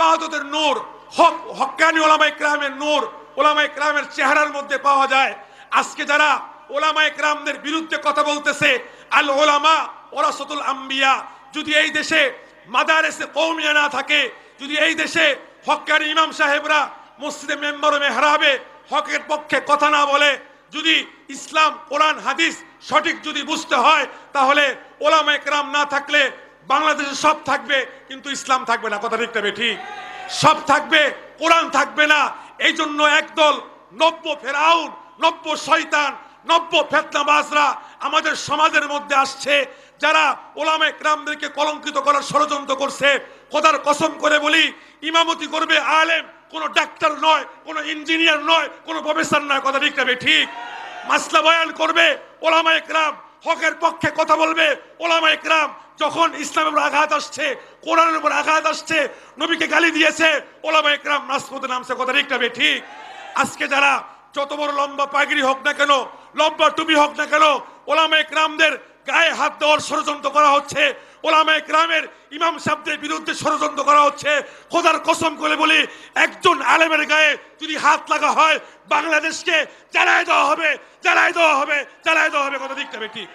ইবাদতের নূর, হক্কানি ওলামায়ে কেরামের নূর ওলামায়ে কেরামের চেহারার মধ্যে পাওয়া যায়। আজকে যারা ওলামায়ে কেরামদের বিরুদ্ধে কথা বলতেছে, আল ওলামা ওয়ারাসাতুল আম্বিয়া, যদি এই দেশে মাদারেসে কওমিয়া না থাকে, যদি এই দেশে হক্কানি ইমাম সাহেবরা মসজিদে মেম্বার ও মেহরাবে হকের পক্ষে কথা না বলে, যদি ইসলাম কোরআন হাদিস সঠিক যদি বুঝতে হয়, তাহলে ওলামায়ে কেরাম না থাকলে বাংলাদেশে সব থাকবে কিন্তু ইসলাম থাকবে না। কথা ঠিক তবে ঠিক, সব থাকবে কোরআন থাকবে না। এই জন্য একদল নব্য ফেরাউন, নব্য শয়তান, নব্য ফিতনাবাজরা আমাদের সমাজের মধ্যে আসছে, যারা ওলামায়ে কেরামদেরকে কলঙ্কিত করার ষড়যন্ত্র করছে। খোদার কসম করে বলি, ইমামতি করবে আলেম, কোনো ডাক্তার নয়, কোনো ইঞ্জিনিয়ার নয়, কোনো প্রফেসর নয়। কথা ঠিক তবে ঠিক। মাসলা বয়ান করবে ওলামায়ে কেরাম, হকের পক্ষে কথা বলবে ওলামায়ে কেরাম। যখন ইসলামের উপর আঘাত আসছে, কোরআনের উপর আঘাত আসছে, নবীকে গালি দিয়েছে, ওলামায়ে কেরাম রাজপথে নামছে। কথা ঠিক তবে ঠিক। আজকে যারা যত বড় লম্বা পাগড়ি হোক না কেন, লম্বা টুপি হোক না কেন, ওলামায়ে কেরামদের গায়ে হাত দেওয়ার ষড়যন্ত্র করা হচ্ছে, ওলামায়ে কেরামের ইমাম সাহেবদের বিরুদ্ধে ষড়যন্ত্র করা হচ্ছে। খোদার কসম করে বলি, একজন আলেমের গায়ে যদি হাত লাগা হয়, বাংলাদেশকে জ্বালায় দেওয়া হবে, জ্বালায় দেওয়া হবে, জ্বালায় দেওয়া হবে। কথা ঠিক তবে ঠিক।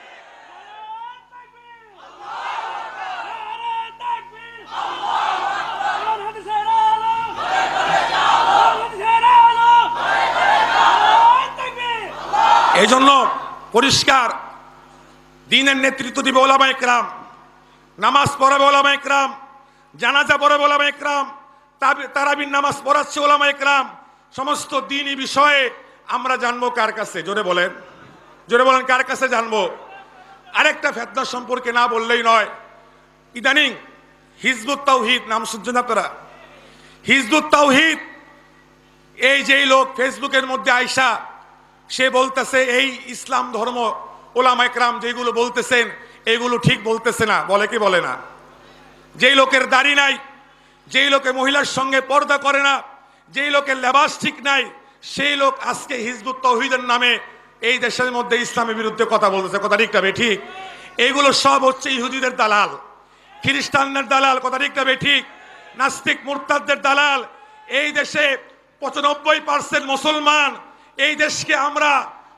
এই জন্য পরিষ্কার দ্বীনের নেতৃত্ব দিবে ওলামায়ে কেরাম, নামাজ পড়াবে ওলামায়ে কেরাম, জানাজা পড়াবে ওলামায়ে কেরাম, তারাবির নামাজ পড়াচ্ছে ওলামায়ে কেরাম। সমস্ত দ্বীনি বিষয়ে আমরা জানবো কার কাছে? জোরে বলেন, জোরে বলেন, কার কাছে জানবো? আরেকটা ফিতনা সম্পর্কে না বললেই নয়। ইদানিং হিজবুত তাওহীদ নাম শুনছেন আপনারা? হিজবুত তাওহীদ, এই যেই লোক ফেসবুকের মধ্যে আইসা সে বলতেছে এই ইসলাম ধর্ম ওলামায়ে কেরাম যেগুলো বলতেছেন এইগুলো ঠিক বলতেছে না। বলে কি বলে না? যেই লোকের দাড়ি নাই, যেই লোকে মহিলার সঙ্গে পর্দা করে না, যেই লোকের লেবাস ঠিক নাই, সেই লোক আজকে হিজবুত তাওহীদের নামে এই দেশের মধ্যে ইসলামের বিরুদ্ধে কথা বলতেছে। কথা ঠিক তবে ঠিক। এইগুলো সব হচ্ছে ইহুদিদের দালাল, খ্রিস্টানদের দালাল। কথা ঠিক তবে ঠিক। নাস্তিক মুরতাদদের দালাল। এই দেশে 95% মুসলমান। এই দেশকে আমরা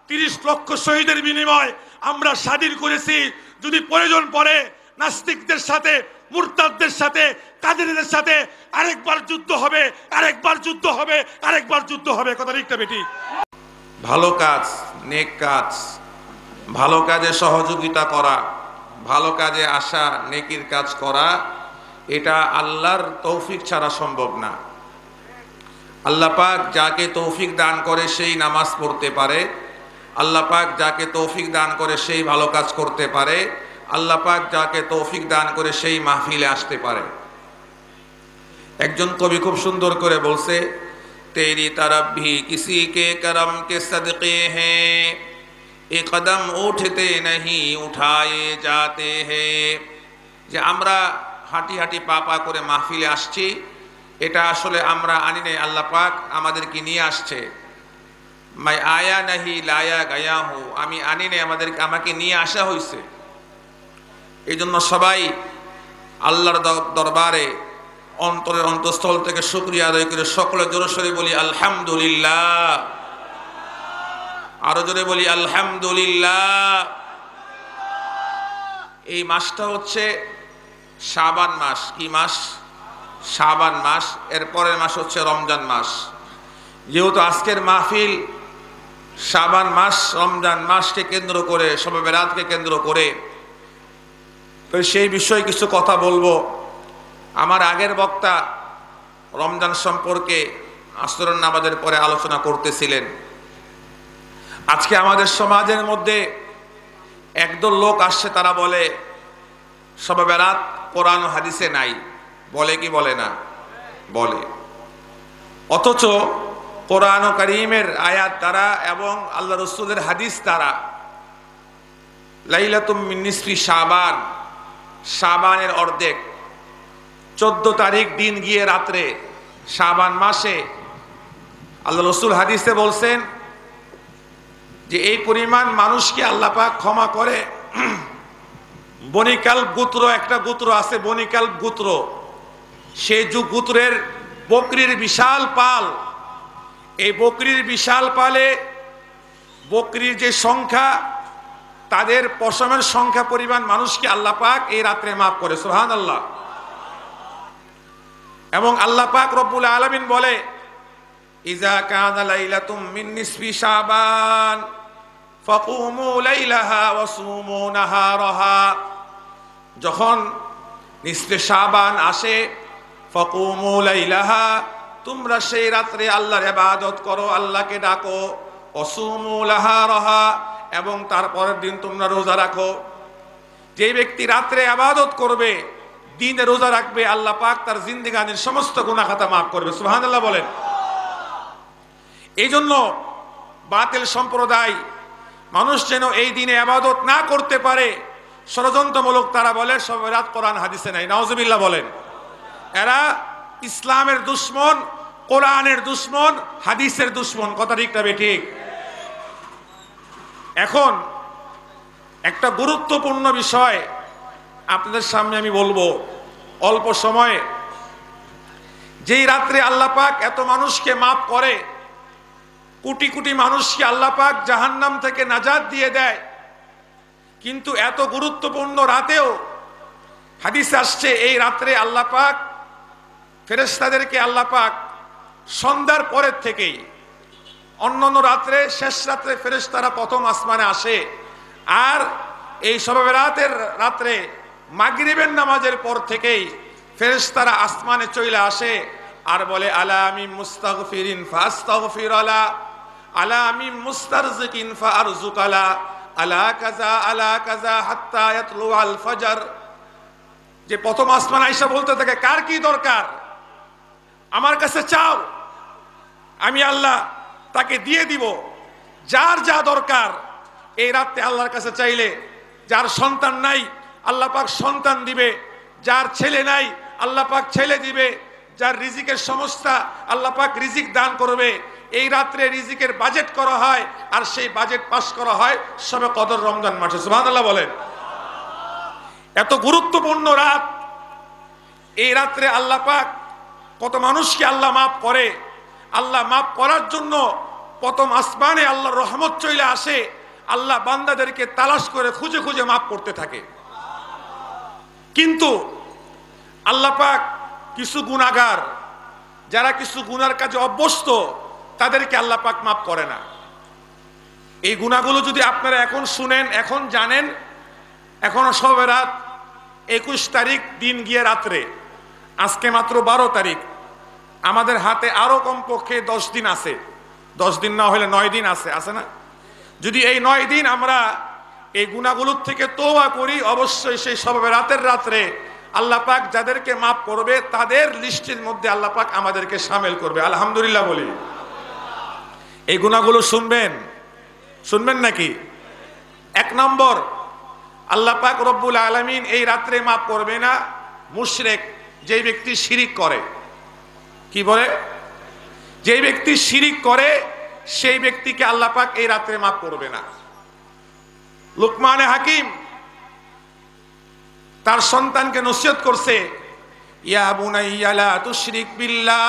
30 লক্ষ শহীদের বিনিময় আমরা স্বাধীন করেছি। যদি প্রয়োজন পড়ে নাস্তিকদের সাথে, মুরতাদদের সাথে, কাদেরদের সাথে আরেকবার যুদ্ধ হবে, আরেকবার যুদ্ধ হবে, আরেকবার যুদ্ধ হবে। কথা ঠিক তবে ঠিক। ভালো কাজ, নেক কাজ, ভালো কাজে সহযোগিতা করা, ভালো কাজে আসা, নেকির কাজ করা, এটা আল্লাহর তৌফিক ছাড়া সম্ভব না। আল্লাহ পাক যাকে তৌফিক দান করে সেই নামাজ পড়তে পারে, আল্লাহ পাক যাকে তৌফিক দান করে সেই ভালো কাজ করতে পারে, আল্লাহ পাক যাকে তৌফিক দান করে সেই মাহফিলে আসতে পারে। একজন কবি খুব সুন্দর করে বলছে, তেরি तरफ भी किसी के करम के सदके हैं, एक कदम उठते नहीं उठाए जाते हैं। যে আমরা হাঁটি হাঁটি পা পা করে মাহফিলে আসছি, এটা আসলে আমরা আনি নাই, আল্লাহ পাক আমাদেরকে নিয়ে আসছে। মাই আয়া নাহি লায়া গায়া হো, আমি আনি নাই, আমাকে নিয়ে আসা হয়েছে। এই জন্য সবাই আল্লাহর দরবারে অন্তরের অন্তঃস্থল থেকে শুকরিয়া আদায় করে সকলে জোরে সোরে বলি আলহামদুলিল্লাহ। আরো জোরে বলি আলহামদুলিল্লাহ। এই মাসটা হচ্ছে শাবান মাস। কি মাস? শাবান মাস। এর পরের মাস হচ্ছে রমজান মাস। যেহেতু আজকের মাহফিল শাবান মাস, রমজান মাসকে কেন্দ্র করে, শবে বেরাতকে কেন্দ্র করে, তো সেই বিষয়ে কিছু কথা বলবো। আমার আগের বক্তা রমজান সম্পর্কে আসরের নামাজের পরে আলোচনা করতেছিলেন। আজকে আমাদের সমাজের মধ্যে একদল লোক আসছে, তারা বলে শবে বেরাত কোরআন ও হাদিসে নাই। বলে কি বলে না? বলে। অথচ কোরআন ও কারীমের আয়াত তারা এবং আল্লাহ রাসূলের হাদিস তারা লাইলাতুম মিন নিসফি শাবান, শাবানের অর্ধেক 14 তারিখ দিন গিয়ে রাত্রে শাবান মাসে আল্লাহ রাসূল হাদিসে বলছেন যে এই পরিমাণ মানুষকে আল্লাহ পাক ক্ষমা করে। বনি কালব গোত্র, একটা গোত্র আছে বনি কালব গোত্র, সেই গোত্রের বকরির বিশাল পাল, এই বকরির বিশাল পালে বকরির যে সংখ্যা, তাদের পশমের সংখ্যা পরিমাণ মানুষকে আল্লাহ পাক এই রাত্রে মাফ করে, সুবহানাল্লাহ। এবং আল্লাহ পাক রব্বুল আলামিন বলে, ইজা কানা লাইলাতুম মিন নিসফি শাবান ফাকুমু লাইলাহা ওয়া সুমু নাহারাহা, যখন নিসফে শাবান আসে, ফাকুমু লাইলাহা, তোমরা সেই রাত্রে আল্লাহর ইবাদত করো, আল্লাহকে ডাকো, ওয়া সুমু নাহারাহা, এবং তারপরের দিন তোমরা রোজা রাখো। যে ব্যক্তি রাত্রে ইবাদত করবে, দিনে রোজা রাখবে, আল্লাহ পাক তার জিন্দেগানির সমস্ত গুনাহ খাতা মাফ করবে, সুবহানাল্লাহ বলেন। এই জন্য বাতিল সম্প্রদায় মানুষ যেন এই দিনে ইবাদত না করতে পারে, ষড়যন্ত্রমূলক তারা বলে সব রাত কোরআন হাদিসে নাই, নাউজুবিল্লাহ বলেন। এরা ইসলামের দুশ্মন, কোরআনের দুশ্মন, হাদিসের দুশ্মন, কথা ঠিক না বেঠিক? এখন একটা গুরুত্বপূর্ণ বিষয় আপনাদের সামনে আমি বলবো অল্প সময়ে। যেই রাত্রে আল্লাহ পাক এত মানুষকে মাফ করে, কোটি কোটি মানুষকে আল্লাহ পাক জাহান্নাম থেকে নাজাত দিয়ে দেয়, কিন্তু এত গুরুত্বপূর্ণ রাতেও হাদিসে আসছে এই রাত্রে আল্লাহ পাক ফেরেশতাদেরকে আল্লাহ পাক সন্ধ্যার পরের থেকেই, অন্যান্য রাত্রে শেষ রাত্রে ফেরেশতারা প্রথম আসমানে আসে, আর এই শবে রাতের রাত্রে মাগরিবের নামাজের পর থেকেই ফেরেশতারা আসমানে চলে আসে আর বলে, আলা মিন মুস্তাগফিরিন ফাস্তাগফির আলা, আলা মিন মুস্তারজিকিন ফারজুক আলা, আলা কাযা হাত্তা ইয়াতলু আল ফজর। যে প্রথম আসমান আয়েশা বলতে থাকে, কার কি দরকার আমার কাছে চাও, আমি আল্লাহ তাকে দিয়ে দিব। যার যা দরকার এই রাতে আল্লাহর কাছে চাইলে, যার সন্তান নাই আল্লাহ পাক সন্তান দিবে, যার ছেলে নাই আল্লাহ পাক ছেলে দিবে, যার রিজিকের সমস্যা আল্লাহ পাক রিজিক দান করবে। এই রাত্রে রিজিকের বাজেট করা হয়, আর সেই বাজেট পাস করা হয় শবে কদর রমজান মাসে, সুবহানাল্লাহ বলেন। এত গুরুত্বপূর্ণ রাত, এই রাত্রে আল্লাহ পাক কত মানুষকে আল্লাহ মাফ করে। আল্লাহ মাফ করার জন্য প্রথম আসমানে আল্লাহর রহমত চলে আসে, আল্লাহ বান্দাদেরকে তালাশ করে খুঁজে খুঁজে মাফ করতে থাকে। কিন্তু আল্লাহ পাক কিছু গুনাহগার, যারা কিছু গুনার কাজে অভ্যস্ত, তাদেরকে আল্লাহ পাক মাফ করে না। এই গুনাহগুলো যদি আপনারা এখন শুনেন, এখন জানেন, এখনো শবে রাত 21 তারিখ দিন গিয়ে রাত্রে, আজকে মাত্র 12 তারিখ, আমাদের হাতে আরো কমপক্ষে 10 দিন আছে, 10 দিন না হলে 9 দিন আছে, আছে না? যদি এই 9 দিন আমরা এই গুনাহগুলোর থেকে তওবা করি, অবশ্যই সেই শবে রাতের রাত্রে আল্লাহ পাক যাদেরকে মাফ করবে তাদের লিস্টের মধ্যে আল্লাহ পাক আমাদেরকে শামিল করবে, আলহামদুলিল্লাহ বলি। এই গুনাহগুলো শুনবেন নাকি? 1 নম্বর, আল্লাহ পাক রব্বুল আলামিন এই রাত্রে মাফ করবে না মুশরিক, যেই ব্যক্তি শিরিক করে। কি বলে? যেই ব্যক্তি শিরিক করে সেই ব্যক্তিকে আল্লাহ পাক এই রাত্রে মাফ করবে না। লুকমানে হাকিম তার সন্তানকে নসিহত করছে, ইয়া বুনাইয়া লা তুশরিক বিল্লাহ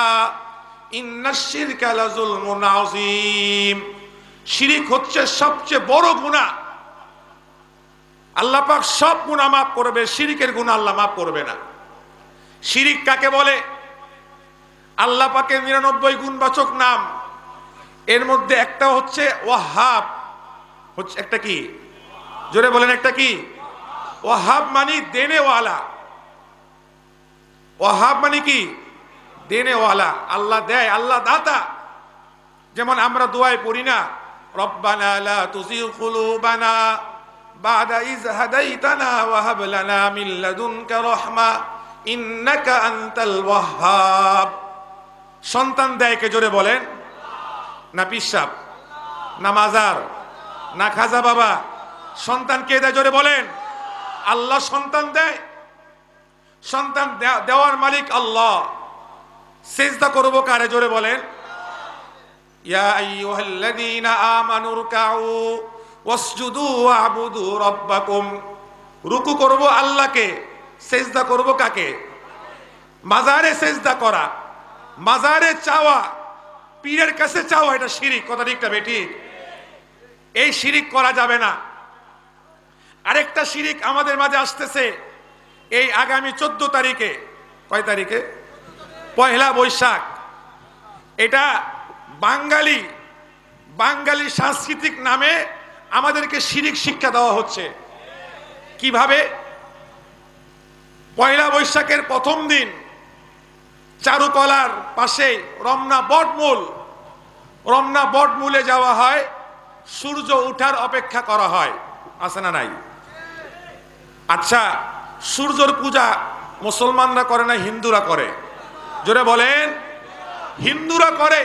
ইন্নাশ শিরকা লাযুলমুন আযীম। শিরিক হচ্ছে সবচেয়ে বড় গুনাহ। আল্লাহ পাক সব গুনাহ মাফ করবে, শিরিকের গুনাহ আল্লাহ মাফ করবে না। শিরিক কাকে বলে? আল্লাহ পাকের 99 গুণবাচক নাম, এর মধ্যে একটা হচ্ছে ওয়াহাব, হচ্ছে একটা কি, জোরে বলেন একটা কি? ওয়াহাব মানে দেনেওয়ালা। ওয়াহাব মানে কি? দেনেওয়ালা। আল্লাহ দেয়, আল্লাহ দাতা। যেমন আমরা দোয়ায় পড়ি না, রব্বানা লা তুযিগ কুলুবানা বা'দা ইয হাদাইতানা ওয়া হাব লানা মিন লাদুনকা রাহমা ইন্নাকা আনতাল ওয়াহ্হাব। সন্তান দেয় কে? জোরে বলেন। না পিসাব, না মাজার, না খাজা বাবা? সন্তান কে দেয়? জোরে বলেন। আল্লাহ সন্তান দেয়। সন্তান দেওয়ার মালিক আল্লাহ। সিজদা করব কারে? জোরে বলেন। ইয়া আইয়ুহাল্লাযীনা আমানু রুকউ ওয়াসজুদু ওয়া'বুদু রাব্বাকুম। রুকু করব আল্লাহকে, সিজদা করব কাকে? মাজারে সিজদা করা, মাজারে চাওয়া, পীরের কাছে চাওয়া, এটা শিরিক। কথা ঠিক না বেঠিক? এই শিরিক করা যাবে না। আরেকটা শিরিক আমাদের মাঝে আসতেছে এই আগামী 14 তারিখে। কয় তারিখে? পয়লা বৈশাখ। এটা বাঙালি সাংস্কৃতিক নামে আমাদেরকে শিরিক শিক্ষা দেওয়া হচ্ছে। কিভাবে? পয়লা বৈশাখের প্রথম দিন চারুকলার পাশে রমনা বটমূলে যাওয়া হয়, সূর্য ওঠার অপেক্ষা করা হয়। আছে না নাই? আচ্ছা, সূর্যর পূজা মুসলমানরা করে না হিন্দুরা করে? জোরে বলেন। হিন্দুরা করে।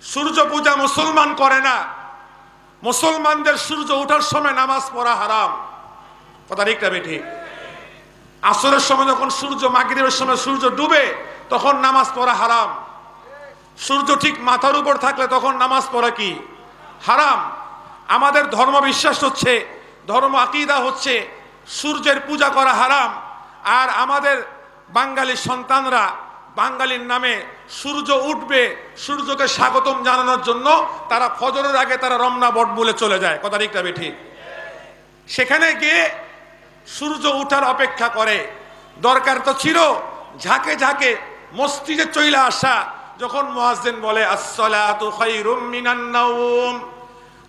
সূর্য পূজা মুসলমান করে না। মুসলমানদের সূর্য ওঠার সময় নামাজ পড়া হারাম। কথা ঠিক না বেঠিক? আসরের সময় যখন মাগরিবের সময় সূর্য ডুবে তখন নামাজ পড়া হারাম। সূর্য ঠিক মাথার উপর থাকলে তখন নামাজ পড়া কি? হারাম। আমাদের ধর্ম বিশ্বাস হচ্ছে, ধর্ম আকীদা হচ্ছে সূর্যের পূজা করা হারাম। আর আমাদের বাঙালি সন্তানরা বাঙালির নামে সূর্য উঠবে, সূর্যকে স্বাগতম জানানোর জন্য তারা ফজরের আগে তারা রমনা বটমূলে চলে যায়। কথা ঠিক না বেঠিক? সেখানে গিয়ে সূর্য উঠার অপেক্ষা করে। দরকার তো ছিল ঝাঁকে ঝাঁকে মসজিদে চইলা আসা। যখন মুয়াজ্জিন বলে আসসালাতু খায়রুম মিনান নাওম,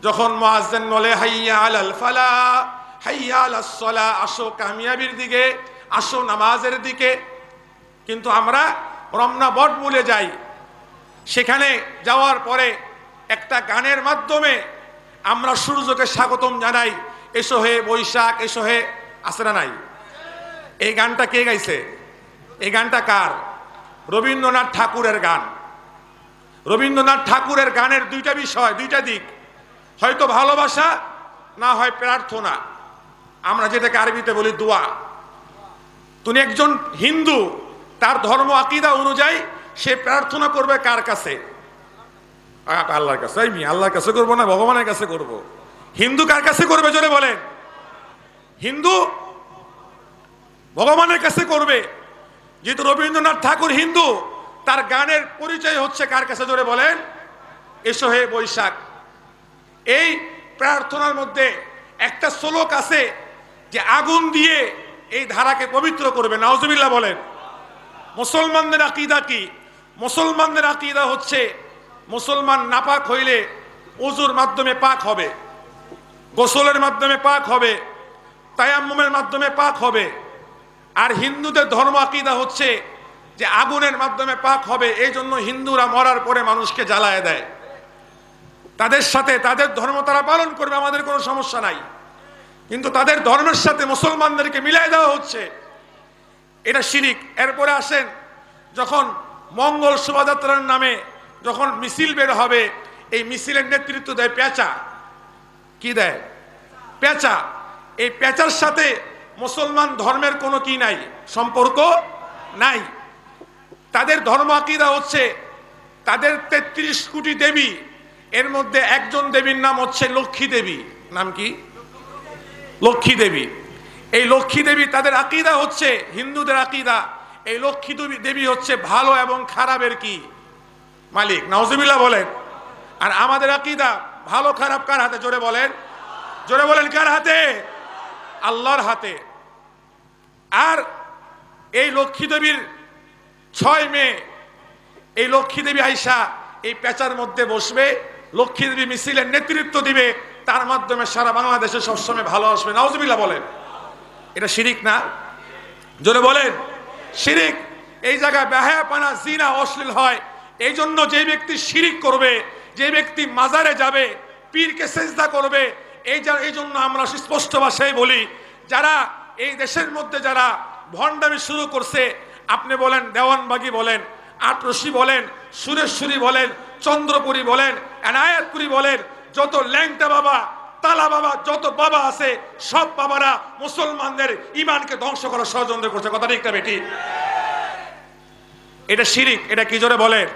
যখন মুয়াজ্জিন বলে হাইয়া আলাল ফালাহ, হাইয়া আলাস সালাহ, আসো কামিয়াবির দিকে, আসো নামাজের দিকে। কিন্তু আমরা রমনা বটমূলে যাই। সেখানে যাওয়ার পরে একটা গানের মাধ্যমে আমরা সূর্যকে স্বাগতম জানাই, এসো হে বৈশাখ, এসো হে। আছে না নাই? এই গানটা কে গাইছে? এই গানটা কার? রবীন্দ্রনাথ ঠাকুরের গান। রবীন্দ্রনাথ ঠাকুরের গানের দুইটা বিষয়, দুইটা দিক, হয়তো ভালোবাসা, না হয় প্রার্থনা। আমরা যেটাকে আরবিতে বলি দোয়া। তুমি একজন হিন্দু, তার ধর্ম আকীদা অনুযায়ী সে প্রার্থনা করবে কার কাছে? আল্লাহর কাছে। আল্লাহর কাছে করবো না ভগবানের কাছে করব? হিন্দু কার কাছে করবে জোরে বলেন? হিন্দু ভগবানের কাছে করবে। যেহেতু রবীন্দ্রনাথ ঠাকুর হিন্দু, তার গানের পরিচয় হচ্ছে কার কাছে জোরে বলেন? এসো হে বৈশাখ। এই প্রার্থনার মধ্যে একটা শ্লোক আছে যে আগুন দিয়ে এই ধারাকে পবিত্র করবে। নাউজুবিল্লাহ বলেন। মুসলমানদের আকীদা কি? মুসলমানদের আকীদা হচ্ছে মুসলমান নাপাক হইলে ওযুর মাধ্যমে পাক হবে, গোসলের মাধ্যমে পাক হবে, তায়াম্মুমের মাধ্যমে পাক হবে। আর হিন্দুদের ধর্ম আকীদা হচ্ছে যে আগুনের মাধ্যমে পাক হবে। এই জন্য হিন্দুরা মরার পরে মানুষকে জ্বালায় দেয়। তাদের সাথে তাদের ধর্ম তারা পালন করবে, আমাদের কোনো সমস্যা নাই। কিন্তু তাদের ধর্মের সাথে মুসলমানদেরকে মিলাই দেওয়া হচ্ছে, এটা শিরিক। এরপরে আসেন, যখন মঙ্গল শোভাযাত্রার নামে যখন মিছিল বের হবে, এই মিছিলের নেতৃত্ব দেয় পেঁচা। কি দেয়? পেঁচা। এই পেঁচার সাথে মুসলমান ধর্মের কোনো কি নাই, সম্পর্ক নাই। তাদের ধর্ম আকীদা হচ্ছে তাদের 33 কোটি দেবী, এর মধ্যে একজন দেবীর নাম হচ্ছে লক্ষ্মী দেবী। নাম কি? লক্ষ্মী দেবী। এই লক্ষ্মী দেবী তাদের আকীদা হচ্ছে, হিন্দুদের আকীদা, এই লক্ষ্মী দেবী হচ্ছে ভালো এবং খারাপের কি মালিক। নাউজুবিল্লাহ বলেন। আর আমাদের আকীদা ভালো খারাপ কার হাতে জোরে বলেন? জোরে বলেন কার হাতে? আল্লাহর হাতে। আর এই লক্ষ্মী দেবীর 6 মে এই লক্ষ্মী দেবী আইসা এই পেঁচার মধ্যে বসবে, লক্ষ্মী দেবী মিছিলের নেতৃত্ব দিবে, তার মাধ্যমে সারা বাংলাদেশে সবসময় ভালো আসবে। নাউজুবিল্লাহ বলেন। এটা শিরিক না? জোরে বলেন। শিরিক। এই জায়গায় বেহায়াপনা, জিনা, অশ্লীল হয়। এই জন্য যে ব্যক্তি শিরিক করবে, যে ব্যক্তি মাজারে যাবে, পীরকে সেজদা করবে, এই জন্য আমরা স্পষ্ট ভাষায় বলি, যারা এই দেশের মধ্যে যারা ভণ্ডামি শুরু করছে, আপনি বলেন দেওয়ানবাগী বলেন, আটরশি বলেন, সুরেশ্বরী বলেন, চন্দ্রপুরী বলেন, এনায়েতপুরী বলেন, যত ল্যাংটা বাবা, তালা বাবা, যত বাবা আছে, সব বাবারা মুসলমানদের ইমানকে ধ্বংস করার ষড়যন্ত্র করছে। কথা ঠিক না বেটি? এটা শিরিক। এটা কি জোরে বলেন?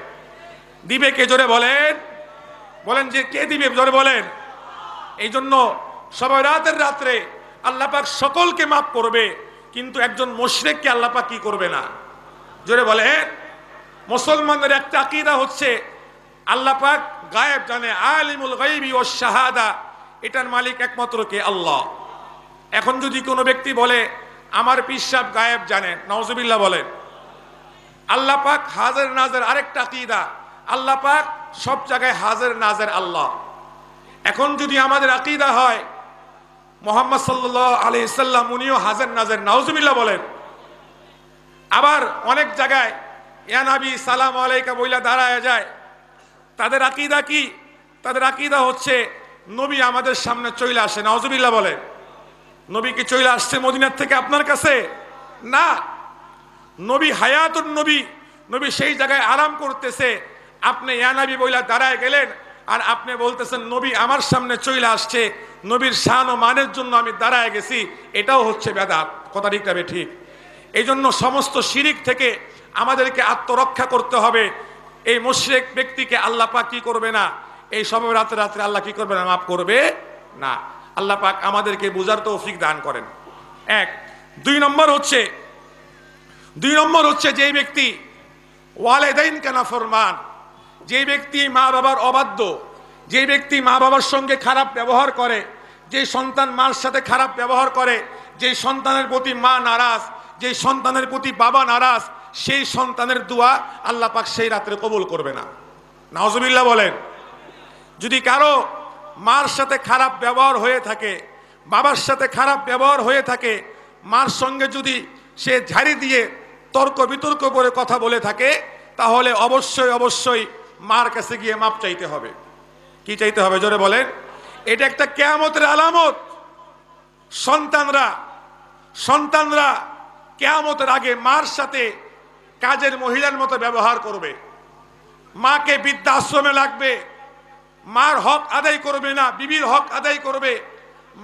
দিবে কে জোরে বলেন? বলেন যে কে দিবে জোরে বলেন? এই জন্য সবাই রাত্রে আল্লাহ পাক সকলকে মাফ করবে, কিন্তু একজন মুশরিককে আল্লাহ পাক কি করবে না? জোরে বলেন। মুসলমানদের একটা আকীদা হচ্ছে আল্লাহ পাক গায়েব জানে, আলিমুল গায়বি ওয়াশ শাহাদা, এটার মালিক একমাত্র কে? আল্লাহ। এখন যদি কোনো ব্যক্তি বলে আমার পীর সাহেব গায়েব জানে, নাউজুবিল্লাহ বলেন। আল্লাহ পাক হাজির নাজির আরেকটা আকীদা, আল্লাহ পাক সব জায়গায় হাজির নাজির আল্লাহ। এখন যদি আমাদের আকীদা হয় মুহাম্মদ সাল্লাল্লাহু আলাইহি সাল্লাম উনিও হাজির নাজির, নাউজুবিল্লাহ বলেন। আবার অনেক জায়গায় ইয়া নবী সালাম আলাইকা বইলা দাঁড়ায় যায়, তাদের আকীদা কি? তাদের আকীদা হচ্ছে নবী আমাদের সামনে চলে আসে, নাউজুবিল্লাহ বলেন। নবী কি চলে আসছে মদিনার থেকে আপনার কাছে? না, নবী হায়াতুন নবী, নবী সেই জায়গায় আরাম করতেছে, আপনি ইয়া নবী বইলা দাঁড়ায় গেলেন আর আপনি বলতেছেন নবী আমার সামনে চলে আসছে, নবীর শান ও মানের জন্য আমি দাঁড়ায় গেছি, এটাও হচ্ছে বেদাত। কথা ঠিক না ঠিক? এই জন্য সমস্ত শিরিক থেকে আমাদেরকে আত্মরক্ষা করতে হবে। এই মুশরিক ব্যক্তিকে আল্লাহ পাক কি করবে না? এই সবে রাতে রাত্রে আল্লাহ কি করবে না? মাফ করবে না। আল্লাহ পাক আমাদেরকে বুঝার তৌফিক দান করেন। এক। দুই নম্বর হচ্ছে যে ব্যক্তি ওয়ালিদাইন কে নাফরমান, যে ব্যক্তি মা বাবার অবাধ্য, যে ব্যক্তি মা বাবার সঙ্গে খারাপ ব্যবহার করে, যে সন্তান মার সাথে খারাপ ব্যবহার করে, যে সন্তানের প্রতি মা নারাজ, যে সন্তানের প্রতি বাবা নারাজ, সেই সন্তানের দোয়া আল্লাহ পাক সেই রাত্রে কবুল করবে না। নাউজুবিল্লাহ বলেন। যদি কারো মার সাথে খারাপ ব্যবহার হয়ে থাকে, বাবার সাথে খারাপ ব্যবহার হয়ে থাকে, মার সঙ্গে যদি সে ঝাড়ি দিয়ে তর্ক বিতর্ক করে কথা বলে থাকে, তাহলে অবশ্যই অবশ্যই মার কাছে গিয়ে মাপ চাইতে হবে। কি চাইতে হবে? জোরে বলেন। এটা একটা কিয়ামতের আলামত। সন্তানরা কিয়ামতের আগে মার সাথে কাজের মহিলার মতো ব্যবহার করবে, মাকে বৃদ্ধাশ্রমে লাগবে, মার হক আদায় করবে না, বিবির হক আদায় করবে,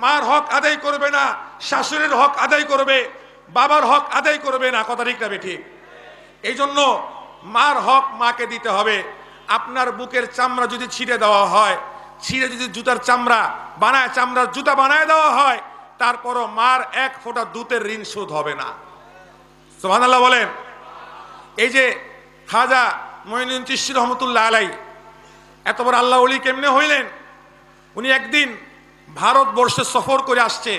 মার হক আদায় করবে না, শাশুড়ির হক আদায় করবে, বাবার হক আদায় করবে না। কথা ঠিক না ঠিক? এই জন্য মার হক মাকে দিতে হবে। আপনার বুকের চামড়া যদি ছিঁড়ে দেওয়া হয়, ছিঁড়ে যদি জুতার চামড়া বানায়, চামড়ার জুতা বানায় দেওয়া হয়, তারপরও মার এক ফোঁটা দুধের ঋণ শোধ হবে না। সুবহানাল্লাহ বলেন। এই যে খাজা মঈনুদ্দিন চিশতি রহমতুল্লাহ আলাইহি এত বড় আল্লাহ ওলি কেমনে হইলেন? উনি একদিন ভারতবর্ষে সফর করে আসছে।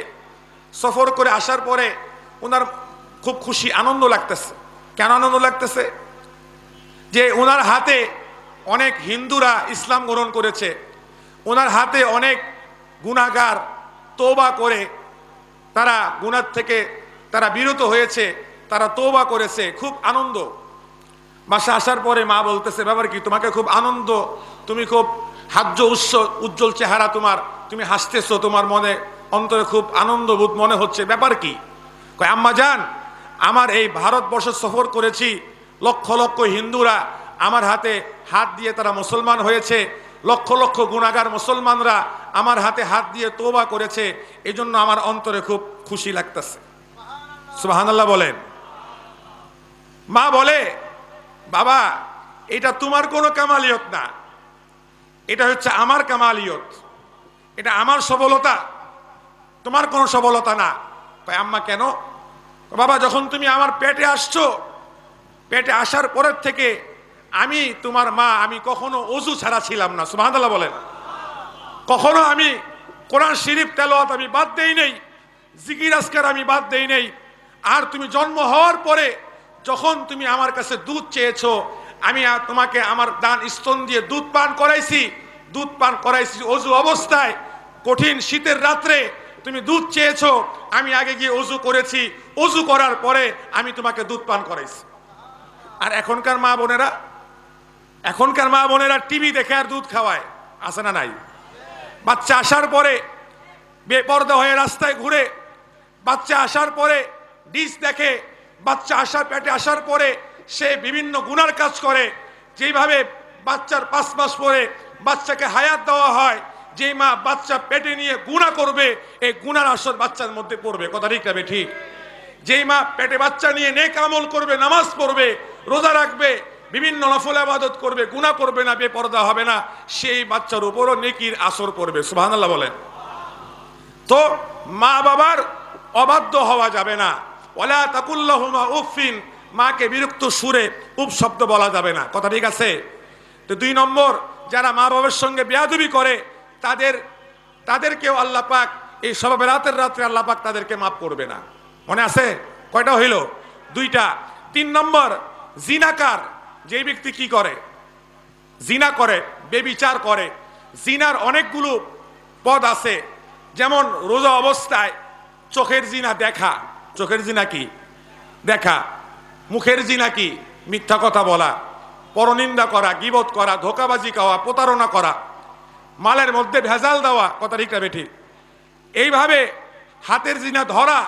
সফর করে আসার পরে ওনার খুব খুশি, আনন্দ লাগতেছে। কেন আনন্দ লাগতেছে? যে ওনার হাতে অনেক হিন্দুরা ইসলাম গ্রহণ করেছে, ওনার হাতে অনেক গুনাহগার তওবা করে তারা গুনাহ থেকে তারা বিরত হয়েছে, তারা তওবা করেছে। খুব আনন্দ। বাসা আসার পরে মা বলতেছে, ব্যাপার কি? তোমাকে খুব আনন্দ, তুমি খুব উজ্জ্বল চেহারা তোমার, তুমি হাসতেছো, তোমার মনে অন্তরে খুব আনন্দ বোধ মনে হচ্ছে, ব্যাপার কি? কয় আম্মা জান, আমার এই ভারতবর্ষ সফর করেছি, লক্ষ লক্ষ হিন্দুরা আমার হাতে হাত দিয়ে তারা মুসলমান হয়েছে, লক্ষ লক্ষ গুনাহগার মুসলমানরা আমার হাতে হাত দিয়ে তওবা করেছে, এই জন্য আমার অন্তরে খুব খুশি লাগতেছে। সুবহানাল্লাহ বলেন। মা বলে, বাবা এটা তোমার কোনো কামালিয়ত না, এটা হচ্ছে আমার কামালিয়ত, এটা আমার সফলতা, তোমার কোনো সফলতা না। তাই আম্মা কেন? বাবা যখন তুমি আমার পেটে আসছো, পেটে আসার পরের থেকে আমি তোমার মা, আমি কখনো ওযু ছাড়া ছিলাম না। সুবহানাল্লাহ বলেন। কখনো আমি কোরআন শরীফ তেলাওয়াত আমি বাদ দেই নেই, জিকির আজকার আমি বাদ দেই নেই। আর তুমি জন্ম হওয়ার পরে যখন তুমি আমার কাছে দুধ চেয়েছো, আমি তোমাকে আমার দান স্তন দিয়ে দুধ পান করাইছি ওযু অবস্থায়। কঠিন শীতের রাত্রে তুমি দুধ চেয়েছো, আমি আগে গিয়ে ওযু করেছি, ওযু করার পরে আমি তোমাকে দুধ পান করাইছি। আর এখনকার মা বোনেরা টিভি দেখে আর দুধ খাওয়ায়, আছে না নাই? বাচ্চা আসার পরে বেপরদা হয়ে রাস্তায় ঘুরে, বাচ্চা আসার পরে ডিশ দেখে, বাচ্চা পেটে আসার পরে সে বিভিন্ন গুনার কাজ করে। যেভাবে বাচ্চার 5 মাস পরে বাচ্চাকে হায়াত দেওয়া হয়, যেই মা বাচ্চা পেটে নিয়ে গুনাহ করবে, এই গুনার আসর বাচ্চার মধ্যে পড়বে। কথা ঠিক না ঠিক? যেই মা পেটে বাচ্চা নিয়ে নেক আমল করবে, নামাজ পড়বে, রোজা রাখবে, বিভিন্ন নফল ইবাদত করবে, গুনাহ করবে না, বেপরদা হবে না, সেই বাচ্চার উপরও নেকির আসর পড়বে। সুবহানাল্লাহ বলেন। তো মা বাবার অবাধ্য হওয়া যাবে না। ওয়ালা তাকুল্লাহুমা উফিন, মাকে বিরক্ত সুরে উপশব্দ বলা যাবে না, কথা ঠিক আছে? তো 2 নম্বর, যারা মা বাবার সঙ্গে বেয়াদবি করে তাদেরকেও আল্লাহ পাক এই শবে বরাতের রাত্রে আল্লাহ পাক তাদেরকে মাফ করবে না। মনে আছে? কয়টা হইল? 2টা। 3 নম্বর, জিনাকার, যে ব্যক্তি কি করে? জিনা করে, বেবিচার করে। জিনার অনেকগুলো পদ আছে, যেমন রোজা অবস্থায় চোখের জিনা দেখা। চোখের জিনা কি? দেখা। মুখের জিনা কি? মিথ্যা কথা বলা, পরনিন্দা করা, গীবত করা, ধোঁকাবাজি খাওয়া, প্রতারণা করা, মালের মধ্যে ভেজাল দেওয়া, কথা ঠিক না বেঠিক? এইভাবে হাতের জিনা ধরা,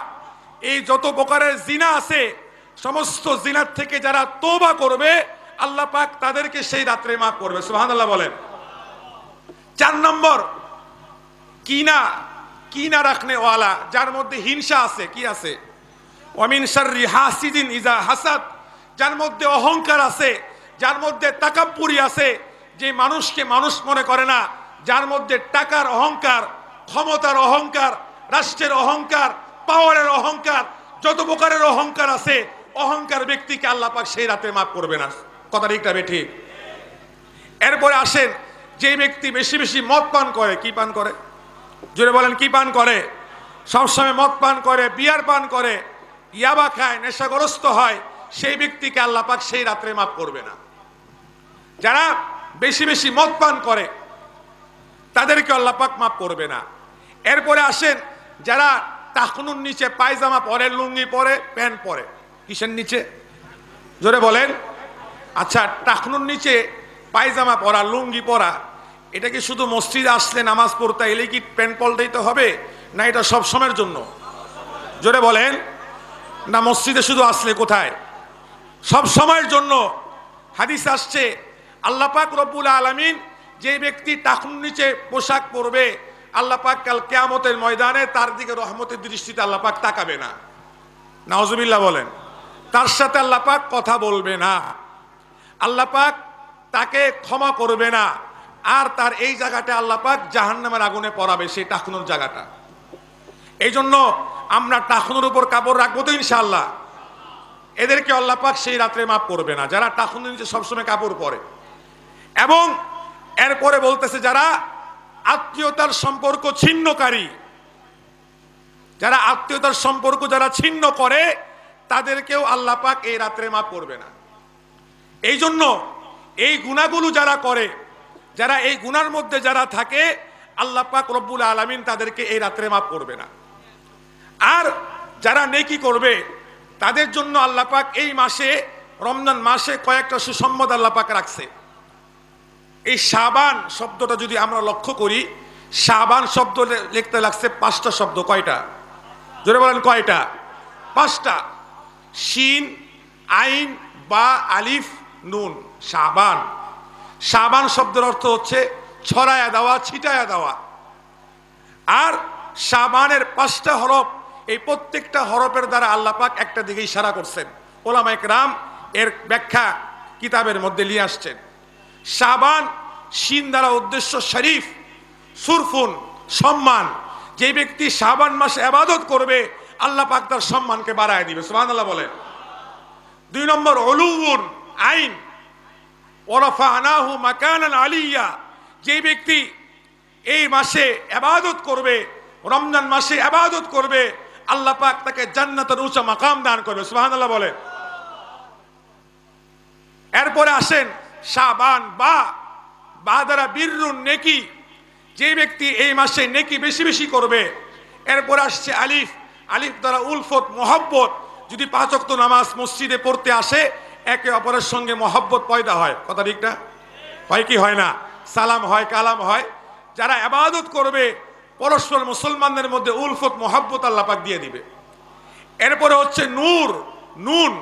এই যত প্রকারের জিনা আছে সমস্ত জিনার থেকে যারা তওবা করবে আল্লাহ পাক তাদেরকে সেই রাত্রে মাফ করবে। সুবহানাল্লাহ বলেন। 4 নম্বর, কিনা রাখনে ওয়ালা, যার মধ্যে হিংসা আছে। কি আছে? ওয়ামিন শাররি হাসিদিন ইজা হাসাদ, যার মধ্যে অহংকার আছে, যার মধ্যে তাকাব্বুরি আছে, যে মানুষকে মানুষ মনে করে না, যার মধ্যে টাকার অহংকার, ক্ষমতার অহংকার, রাষ্ট্রের অহংকার, পাওয়ারের অহংকার, যত প্রকারের অহংকার আছে, অহংকার ব্যক্তিকে আল্লাহ পাক সেই রাতে মাফ করবে না। কথা ঠিক না ঠিক? এরপরে আসেন, যে ব্যক্তি বেশি বেশি মদ পান করে। কি পান করে? জোরে বলেন, কি পান করে? সবসময় মদ পান করে, বিয়ার পান করে, ইয়াবা খায়, নেশাগ্রস্ত হয়, সেই ব্যক্তিকে আল্লাহ পাক সেই রাত্রে মাফ করবে না। যারা বেশি বেশি মদ পান করে তাদেরকে আল্লাহ পাক মাফ করবে না। এরপরে আসেন, যারা টাকনুর নিচে পায়জামা পরে, লুঙ্গি পরে, প্যান্ট পরে। কিসের নিচে? জোরে বলেন। আচ্ছা, টাকনুর নিচে পায়জামা পরা, লুঙ্গি পরা, এটা কি শুধু মসজিদে আসলে নামাজ পড়তে এলে কি প্যান্ট পাল্টাইতে হবে, না এটা সব সময়ের জন্য? জোরে বলেন। না মসজিদে শুধু আসলে? কোথায়? সব সময়ের জন্য। হাদিস আসছে, আল্লাহ পাক রব্বুল আলামিন যে ব্যক্তি টাকনুর নিচে পোশাক পরবে, আল্লাহ পাক কাল কিয়ামতের ময়দানে তার দিকে রহমতের দৃষ্টিতে আল্লাহ পাক তাকাবে না। নাউজুবিল্লাহ বলেন। তার সাথে আল্লাহ পাক কথা বলবে না, আল্লাহ পাক তাকে ক্ষমা করবে না, আর তার এই জায়গাটা আল্লাহ পাক জাহান্নামের আগুনে পড়াবে, সেই টাকনুর জায়গাটা। এই জন্য আমরা টাকনুর উপর কাপড় রাখবো তো ইনশাআল্লাহ। এদেরকে আল্লাহ পাক সেই রাত্রে মাফ করবে না, যারা টাকনুর নিচে সবসময় কাপড় পরে। এবং এরপরে বলতেছে, যারা আত্মীয়তার সম্পর্ক ছিন্নকারী, যারা আত্মীয়তার সম্পর্ক যারা ছিন্ন করে তাদেরকেও আল্লাহ পাক এই রাত্রে মাফ করবে না। এই জন্য এই গুনাহগুলো যারা করে, যারা এই গুনার মধ্যে যারা থাকে, আল্লাহ পাক রব্বুল আলামিন তাদেরকে এই রাত্রে মাফ করবে না। আর যারা নেকি করবে তাদের জন্য আল্লাহ পাক এই মাসে, রমজান মাসে কয়েকটা সুসংবাদ আল্লাহ পাক রাখছে। এই শাবান শব্দটা যদি আমরা লক্ষ্য করি, শাবান শব্দ লিখতে লাগছে 5টা শব্দ। কয়টা? জোরে বলেন, কয়টা? 5টা। শিন, আইন, বা, আলিফ, নুন। শাবান। শাবান শব্দের অর্থ হচ্ছে ছড়ায়া দেওয়া, ছিটায়া দেওয়া। আর শাবানের 5টা হরফ, এই প্রত্যেকটা হরফের দ্বারা আল্লাহ পাক একটা দিকে ইশারা করছেন। ওলামায়ে কেরাম এর ব্যাখ্যা কিতাবের মধ্যে নিয়ে আসছেন। শাবান, শিন দ্বারা উদ্দেশ্য শরীফ, সুরফুন, সম্মান। যে ব্যক্তি শাবান মাসে ইবাদত করবে আল্লাহ পাক তার সম্মানকে বাড়ায় দিবে। সুবহানাল্লাহ বলেন। 2 নম্বর, উলুউন, আইন, ওয়ারাফানাহু মাকানান আলিয়া। যে ব্যক্তি এই মাসে ইবাদত করবে, রমজান মাসে ইবাদত করবে, আল্লাহ পাক তাকে জান্নাতের উঁচা মাকাম দান করবে। সুবহানাল্লাহ বলেন। এরপরে আসেন শাবান, বা দ্বারা বিররুন, নেকি। যে ব্যক্তি এই মাসে নেকি বেশি বেশি করবে। এরপর আসছে আলিফ, আলিফ দ্বারা উলফত, মহব্বত। যদি 5 ওয়াক্ত নামাজ মসজিদে পড়তে আসে, একে অপরের সঙ্গে মহব্বত পয়দা হয়। কথা ঠিক না? হয় কি হয় না? সালাম হয়, কালাম হয়। যারা ইবাদত করবে পরস্পর মুসলমানদের মধ্যে উলফত, মহব্বত আল্লাহ পাক দিয়ে দিবে। এরপরে হচ্ছে নূর, নুন।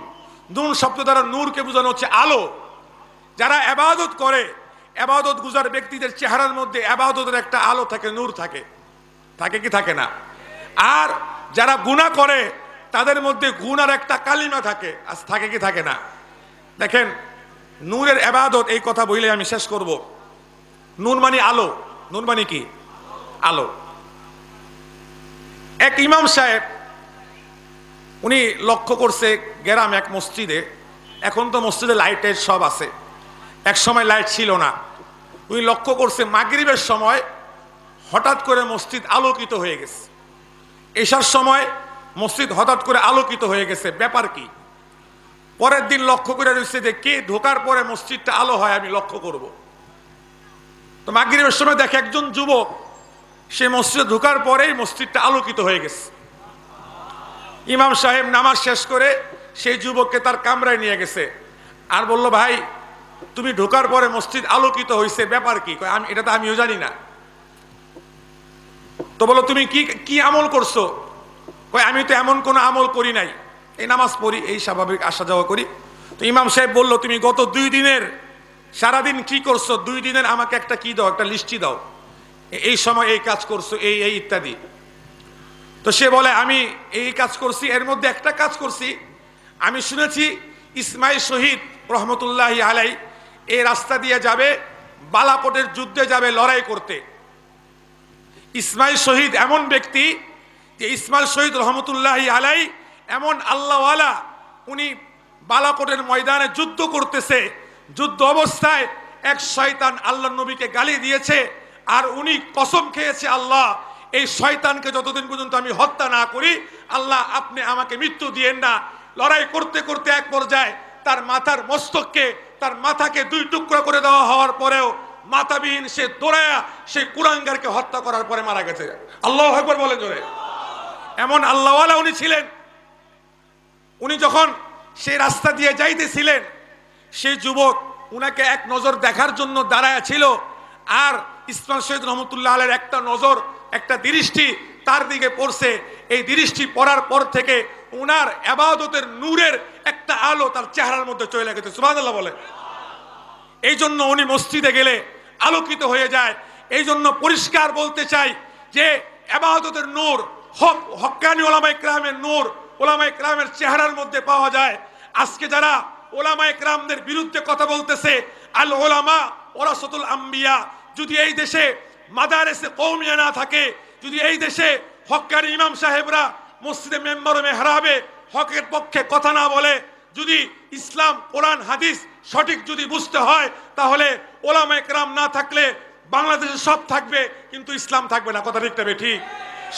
নুন শব্দ দ্বারা নূরকে বোঝানো হচ্ছে আলো। যারা ইবাদত করে, ইবাদত গুজার ব্যক্তিদের চেহারার মধ্যে ইবাদতের একটা আলো থাকে, নূর থাকে। থাকে কি থাকে না? আর যারা গুনাহ করে তাদের মধ্যে গুনার একটা কালিমা থাকে। আজ থাকে কি থাকে না? দেখেন, নূরের ইবাদত, এই কথা বলে আমি শেষ করব। নূর মানে আলো। নূর মানে কি? আলো। এক ইমাম সাহেব উনি লক্ষ্য করছে গ্রাম এক মসজিদে, এখন তো মসজিদে লাইটের সব আছে, এক সময় লাইট ছিল না। উনি লক্ষ্য করছে মাগরিবের সময় হঠাৎ করে মসজিদ আলোকিত হয়ে গেছে, এশার সময় মসজিদ হঠাৎ করে আলোকিত হয়ে গেছে, ব্যাপার কি? পরের দিন লক্ষ্য করে রয়েছে যে কে ঢোকার পরে মসজিদটা আলো হয়, আমি লক্ষ্য করব। তো মাগরিবের সময় দেখে একজন যুবক সে মসজিদে ঢোকার পরেই মসজিদটা আলোকিত হয়ে গেছে। ইমাম সাহেব নামাজ শেষ করে সেই যুবককে তার কামরায় নিয়ে গেছে আর বলল, ভাই তুমি ঢোকার পরে মসজিদ আলোকিত হয়েছে, ব্যাপার কি? আমি এটা তো আমিও জানি না। তো বলো তুমি কি কি আমল করছো? আমি তো এমন কোনো আমল করি নাই, এই নামাজ পড়ি, এই স্বাভাবিক আসা যাওয়া করি। তো ইমাম সাহেব বলল, তুমি গত 2 দিনের সারাদিন কি করছো, 2 দিনের আমাকে একটা কি দাও, একটা লিস্টি দাও, এই সময় এই কাজ করছো, এই এই ইত্যাদি। তো সে বলে, আমি এই কাজ করছি, এর মধ্যে একটা কাজ করছি, আমি শুনেছি ইসমাইল শহীদ রহমতুল্লাহি আলাই এই রাস্তা দিয়ে যাবে, বালাকোটের যুদ্ধে যাবে লড়াই করতে। ইসমাইল শহীদ এমন ব্যক্তি যে ইসমাইল শহীদ রহমতুল্লাহি আলাই এমন আল্লাহওয়ালা, উনি বালাকোটের ময়দানে যুদ্ধ করতেছে, যুদ্ধ অবস্থায় এক শয়তান আল্লাহ নবীকে গালি দিয়েছে আর উনি কসম খেয়েছে, আল্লাহ এই শয়তানকে যতদিন পর্যন্ত আমি হত্যা না করি, আল্লাহ আপনি আমাকে মৃত্যু দিয়েন না। লড়াই করতে করতে এক পর্যায়ে তার মাথার মস্তককে, তার মাথাকে 2 টুকরা করে দেওয়া হওয়ার পরেও মাথাবিহীন সে দৌড়ায়া সেই কুরাঙ্গারকে হত্যা করার পরে মারা গেছে। আল্লাহু আকবার বলেন জোরে। এমন আল্লাহওয়ালা উনি ছিলেন। উনি যখন সেই রাস্তা দিয়ে যাইতেছিলেন, সেই যুবক উনাকে এক নজর দেখার জন্য দাঁড়ায়া ছিল, আর ইসমাইল শহীদ রহমতুল্লাহ আলাইহির একটা নজর, একটা দৃষ্টি তার দিকে পড়ছে। এই দৃষ্টি পড়ার পর থেকে উনার ইবাদতের নূরের একটা আলো তার চেহারার মধ্যে চলে গেছে। সুবহানাল্লাহ বলে। এই জন্য উনি মসজিদে গেলে আলোকিত হয়ে যায়। এই জন্য পরিষ্কার বলতে চাই যে ইবাদতের নূর, হক্কানি ওলামায়ে কেরামের নূর ওলামায়ে কেরামের চেহারার মধ্যে পাওয়া যায়। আজকে যারা ওলামায়ে কেরামদের বিরুদ্ধে কথা বলতেছে, আল ওলামা ওয়ারাসাতুল আম্বিয়া, যদি এই দেশে মাদারেসে কওমিয়া না থাকে, যদি এই দেশে হক্কানি ইমাম সাহেবরা মসজিদে মেম্বার ও মেহরাবে হকের পক্ষে কথা না বলে, যদি ইসলাম কোরআন হাদিস সঠিক যদি বুঝতে হয়, তাহলে ওলামায়ে কেরাম না থাকলে বাংলাদেশে সব থাকবে কিন্তু ইসলাম থাকবে না। কথা ঠিক তবে ঠিক,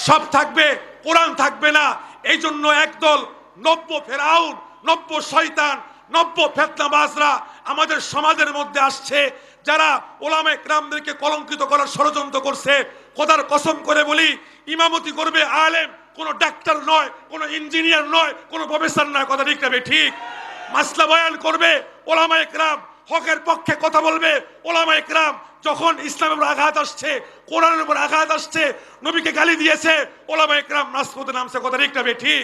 সব থাকবে, কোরআন থাকবে না। এই জন্য একদল নব্য ফেরাউন, নব্য শয়তান, নব্য ফিতনাবাজরা আমাদের সমাজের মধ্যে আসছে, যারা ওলামায়ে কেরামদেরকে কলঙ্কিত করার ষড়যন্ত্র করছে। খোদার কসম করে বলি, ইমামতি করবে আলেম, কোনো ডাক্তার নয়, কোনো ইঞ্জিনিয়ার নয়, কোনো প্রফেসর নয়। কথা ঠিক তবে ঠিক। মাসলা বয়ান করবে ওলামায়ে কেরাম, হকের পক্ষে কথা বলবে ওলামায়ে কেরাম। যখন ইসলামের উপর আঘাত আসছে, কোরআনের উপর আঘাত আসছে, নবীকে গালি দিয়েছে, ওলামায়ে কেরাম রাজপথে নামছে। কথা ঠিক তবে ঠিক।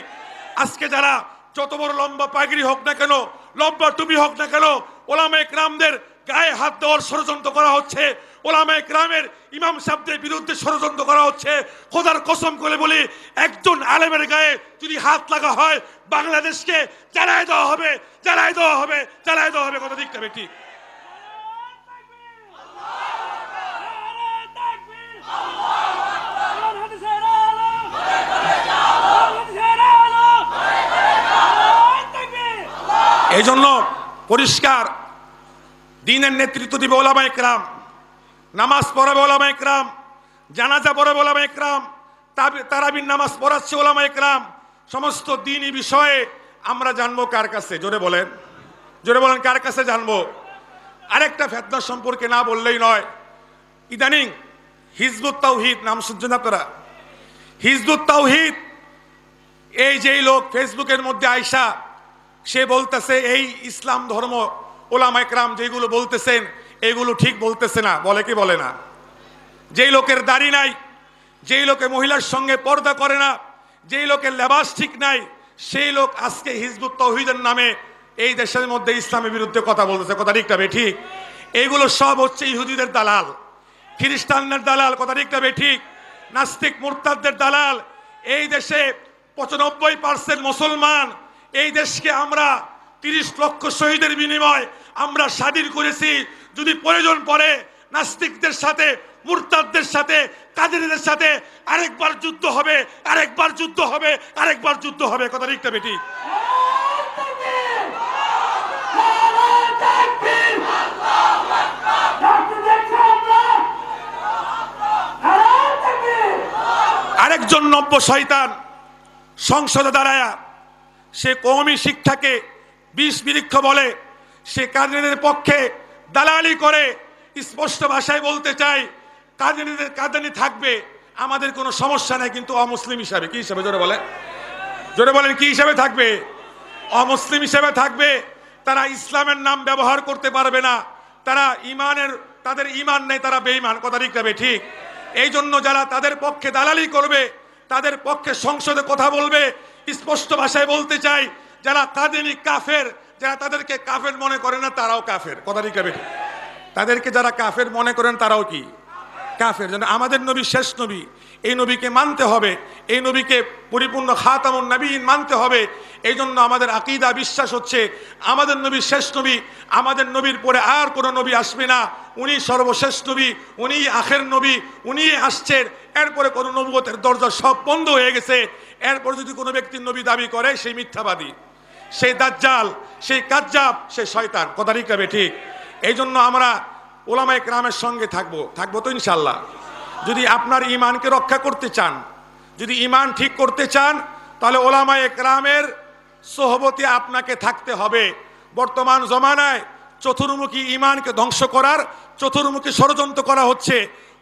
আজকে যারা যত বড় লম্বা পাগড়ি হোক না কেন, লম্বা টুপি হোক না কেন, ওলামায়ে কেরামদের গায়ে হাত দেওয়ার ষড়যন্ত্র করা হচ্ছে, ওলামায়ে কেরামের ইমাম সাহেবদের বিরুদ্ধে ষড়যন্ত্র করা হচ্ছে। খোদার কসম করে বলি, একজন আলেমের গায়ে যদি হাত লাগা হয়, বাংলাদেশকে জ্বালায় দেওয়া হবে, জ্বালায় দেওয়া হবে, জ্বালায় দেওয়া হবে। কথা ঠিক তবে ঠিক। এই জন্য পরিষ্কার দ্বীনের নেতৃত্ব দিবে ওলামায়ে কেরাম, নামাজ পড়াবে ওলামায়ে কেরাম, জানাজা পড়াবে ওলামায়ে কেরাম, তারাবির নামাজ পড়াচ্ছে ওলামায়ে কেরাম। সমস্ত দ্বীনি বিষয়ে আমরা জানবো কার কাছে? জোরে বলেন, জোরে বলেন, কার কাছে জানবো? আরেকটা ফিতনা সম্পর্কে না বললেই নয়। ইদানিং হিজবুত তাওহীদ নাম শুনছেন আপনারা? হিজবুত তাওহীদ, এই যেই লোক ফেসবুকের মধ্যে আইসা সে বলতেছে এই ইসলাম ধর্ম ওলামায়ে কেরাম যেগুলো বলতেছেন এগুলো ঠিক বলতেছে না, বলে কি বলে না? যেই লোকের দাড়ি নাই, যেই লোকে মহিলার সঙ্গে পর্দা করে না, যেই লোকের লেবাস ঠিক নাই, সেই লোক আজকে হিজবুত তাওহীদের নামে এই দেশের মধ্যে ইসলামের বিরুদ্ধে কথা বলতেছে। কথা ঠিক তবে ঠিক। এইগুলো সব হচ্ছে ইহুদিদের দালাল, খ্রিস্টানদের দালাল। কথা ঠিক তবে ঠিক। নাস্তিক মুরতাদদের দালাল। এই দেশে 95% মুসলমান। এই দেশকে আমরা 30 লক্ষ শহীদের বিনিময় আমরা স্বাধীন করেছি। যদি প্রয়োজন পড়ে নাস্তিকদের সাথে মুরতাদদের সাথে, কাদেরদের সাথে আরেকবার যুদ্ধ হবে, আরেকবার যুদ্ধ হবে, আরেকবার যুদ্ধ হবে। কথা ঠিক না বেটি? আরেকজন নব্য শয়তান সংসদে দাঁড়ায়া সে কওমি শিক্ষাকে বিষ বৃক্ষ বলে, সে কাদিনীদের পক্ষে দালালি করে। স্পষ্ট ভাষায় বলতে চাই, কাদিনীদের কাদিনী থাকবে, আমাদের কোনো সমস্যা নাই, কিন্তু অমুসলিম হিসাবে। কি হিসাবে? জোরে বলেন, জোরে বলেন, কি হিসাবে থাকবে? অমুসলিম হিসাবে থাকবে। তারা ইসলামের নাম ব্যবহার করতে পারবে না, তারা ইমানের, তাদের ইমান নেই, তারা বেঈমান। কথা ঠিক যাবে? ঠিক। এই জন্য যারা তাদের পক্ষে দালালি করবে, তাদের পক্ষে সংসদে কথা বলবে, স্পষ্ট ভাষায় বলতে চাই, যারা কাদিনী কাফের, যারা তাদেরকে কাফের মনে করে না, তারাও কাফের। কথা ঠিক যাবে? তাদেরকে যারা কাফের মনে করেন তারাও কি? কাফের। যেন আমাদের নবী শেষ নবী, এই নবীকে মানতে হবে, এই নবীকে পরিপূর্ণ খাতামুন নবীন মানতে হবে। এই জন্য আমাদের আকীদা বিশ্বাস হচ্ছে আমাদের নবী শেষ নবী, আমাদের নবীর পরে আর কোনো নবী আসবে না, উনি সর্বশেষ নবী, উনি আখের নবী, উনি আসছেন। এরপরে কোনো নবুয়তের দরজা সব বন্ধ হয়ে গেছে। এরপর যদি কোনো ব্যক্তি নবী দাবি করে, সেই মিথ্যাবাদী, সেই দাজ্জাল, সেই কাজ্জাব, সেই শয়তান। কথা ঠিক হবে? ঠিক। এই জন্য আমরা ওলামায়ে কেরামের সঙ্গে থাকবো তো ইনশাল্লাহ। যদি আপনার ইমানকে রক্ষা করতে চান, যদি ইমান ঠিক করতে চান, তাহলে ওলামায়ে কেরামের সোহবতে আপনাকে থাকতে হবে। বর্তমান জমানায় চতুর্মুখী ইমানকে ধ্বংস করার চতুর্মুখী ষড়যন্ত্র করা হচ্ছে।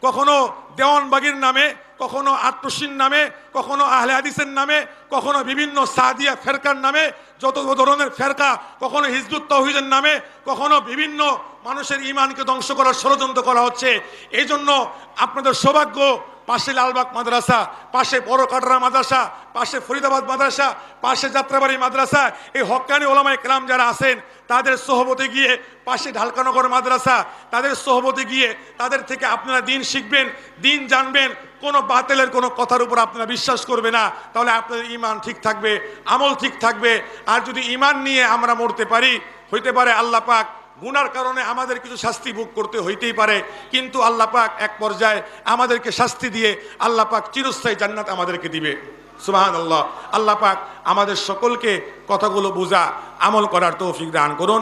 কখনো দেওয়ানবাগির নামে, কখনো আত্মসীন নামে, কখনো আহলে হাদিসের নামে, কখনো বিভিন্ন সাদিয়া ফেরকার নামে, যত ধরনের ফেরকা, কখনো হিজবুত তাওহীদের নামে, কখনো বিভিন্ন মানুষের ইমানকে ধ্বংস করার ষড়যন্ত্র করা হচ্ছে। এই জন্য আপনাদের সৌভাগ্য, পাশে লালবাগ মাদ্রাসা, পাশে বড় কাটরা মাদ্রাসা, পাশে ফরিদাবাদ মাদ্রাসা, পাশে যাত্রাবাড়ি মাদ্রাসা, এই হক্কানি ওলামায়ে কেরাম যারা আছেন, তাদের সোহবতে গিয়ে, পাশে ঢালকানগর মাদ্রাসা, তাদের সোহবতে গিয়ে তাদের থেকে আপনারা দিন শিখবেন, দিন জানবেন। কোনো বাতিলের কোনো কথার উপর আপনারা বিশ্বাস করবে না, তাহলে আপনাদের ইমান ঠিক থাকবে, আমল ঠিক থাকবে। আর যদি ইমান নিয়ে আমরা মরতে পারি, হইতে পারে আল্লাহ পাক গুনার কারণে আমাদের কিছু শাস্তি ভোগ করতে হইতেই পারে, কিন্তু আল্লাহ পাক এক পর্যায়ে আমাদেরকে শাস্তি দিয়ে আল্লাহ পাক চিরস্থায়ী জান্নাত আমাদেরকে দিবে। সুবহানাল্লাহ। আল্লাহ পাক আমাদের সকলকে কথাগুলো বোঝা, আমল করার তৌফিক দান করুন।